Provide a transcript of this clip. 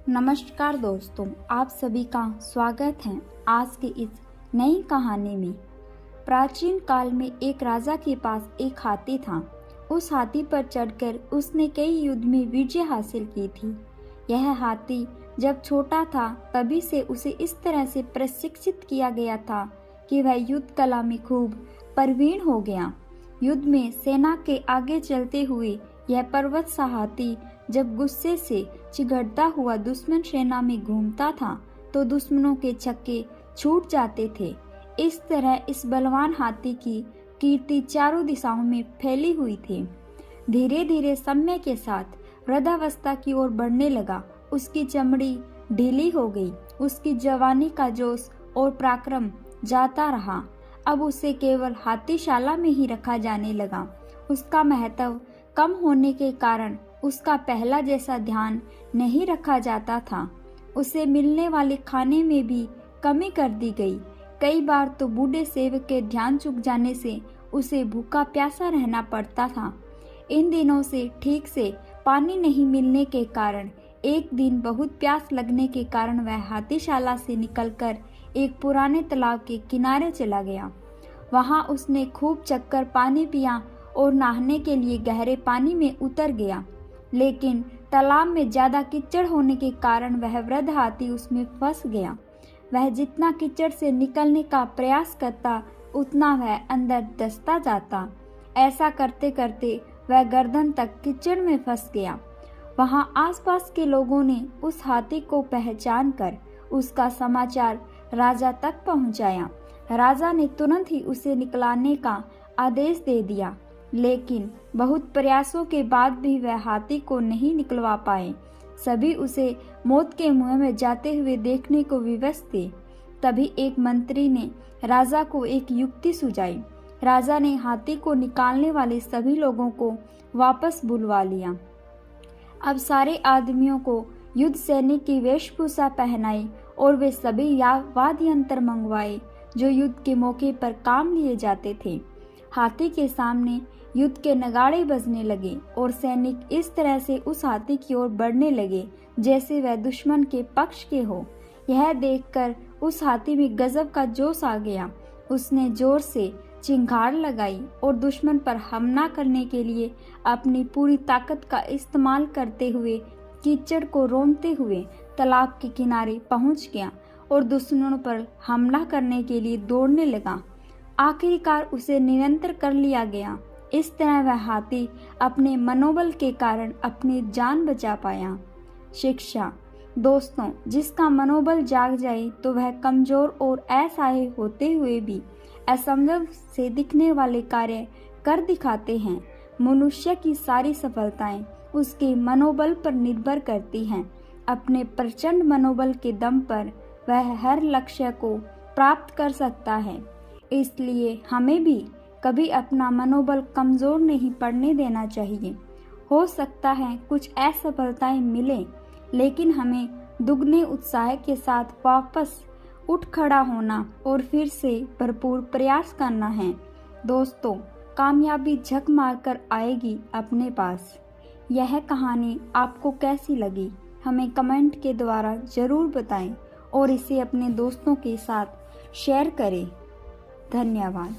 नमस्कार दोस्तों, आप सभी का स्वागत है आज की इस नई कहानी में। प्राचीन काल में एक राजा के पास एक हाथी था। उस हाथी पर चढ़कर उसने कई युद्ध में विजय हासिल की थी। यह हाथी जब छोटा था तभी से उसे इस तरह से प्रशिक्षित किया गया था कि वह युद्ध कला में खूब प्रवीण हो गया। युद्ध में सेना के आगे चलते हुए यह पर्वत सा हाथी जब गुस्से से चिघड़ता हुआ दुश्मन सेना में घूमता था तो दुश्मनों के छक्के छूट जाते थे। इस तरह इस बलवान हाथी की कीर्ति चारों दिशाओं में फैली हुई थी। धीरे धीरे समय के साथ वृद्धावस्था की ओर बढ़ने लगा। उसकी चमड़ी ढीली हो गई। उसकी जवानी का जोश और पराक्रम जाता रहा। अब उसे केवल हाथीशाला में ही रखा जाने लगा। उसका महत्व कम होने के कारण उसका पहला जैसा ध्यान नहीं रखा जाता था। उसे मिलने वाले खाने में भी कमी कर दी गई। कई बार तो बूढ़े सेवक के ध्यान चूक जाने से उसे भूखा प्यासा रहना पड़ता था। इन दिनों से ठीक से पानी नहीं मिलने के कारण एक दिन बहुत प्यास लगने के कारण वह हाथीशाला से निकलकर एक पुराने तालाब के किनारे चला गया। वहां उसने खूब चक्कर पानी पिया और नहाने के लिए गहरे पानी में उतर गया, लेकिन तालाब में ज्यादा कीचड़ होने के कारण वह वृद्ध हाथी उसमें फंस गया। वह जितना कीचड़ से निकलने का प्रयास करता उतना वह अंदर धंसता जाता। ऐसा करते करते वह गर्दन तक कीचड़ में फंस गया। वहां आसपास के लोगों ने उस हाथी को पहचान कर उसका समाचार राजा तक पहुंचाया। राजा ने तुरंत ही उसे निकलाने का आदेश दे दिया, लेकिन बहुत प्रयासों के बाद भी वह हाथी को नहीं निकलवा पाए। सभी उसे मौत के मुंह में जाते हुए देखने को विवश थे। तभी एक मंत्री ने राजा को एक युक्ति सुझाई। राजा ने हाथी को निकालने वाले सभी लोगों को वापस बुलवा लिया। अब सारे आदमियों को युद्ध सैनिक की वेशभूषा पहनाई और वे सभी वाद्य यंत्र मंगवाए जो युद्ध के मौके पर काम लिए जाते थे। हाथी के सामने युद्ध के नगाड़े बजने लगे और सैनिक इस तरह से उस हाथी की ओर बढ़ने लगे जैसे वह दुश्मन के पक्ष के हो। यह देखकर उस हाथी में गजब का जोश आ गया। उसने जोर से चिंगार लगाई और दुश्मन पर हमला करने के लिए अपनी पूरी ताकत का इस्तेमाल करते हुए कीचड़ को रोंदते हुए तालाब के किनारे पहुंच गया और दुश्मनों पर हमला करने के लिए दौड़ने लगा। आखिरकार उसे नियंत्रण कर लिया गया। इस तरह वह हाथी अपने मनोबल के कारण अपनी जान बचा पाया। शिक्षा: दोस्तों, जिसका मनोबल जाग जाए तो वह कमजोर और असहाय होते हुए भी असंभव से दिखने वाले कार्य कर दिखाते हैं। मनुष्य की सारी सफलताएं उसके मनोबल पर निर्भर करती हैं। अपने प्रचंड मनोबल के दम पर वह हर लक्ष्य को प्राप्त कर सकता है। इसलिए हमें भी कभी अपना मनोबल कमजोर नहीं पड़ने देना चाहिए। हो सकता है कुछ असफलताएं मिलें, लेकिन हमें दुगने उत्साह के साथ वापस उठ खड़ा होना और फिर से भरपूर प्रयास करना है। दोस्तों, कामयाबी झक मारकर आएगी अपने पास। यह कहानी आपको कैसी लगी हमें कमेंट के द्वारा जरूर बताएं और इसे अपने दोस्तों के साथ शेयर करें। धन्यवाद।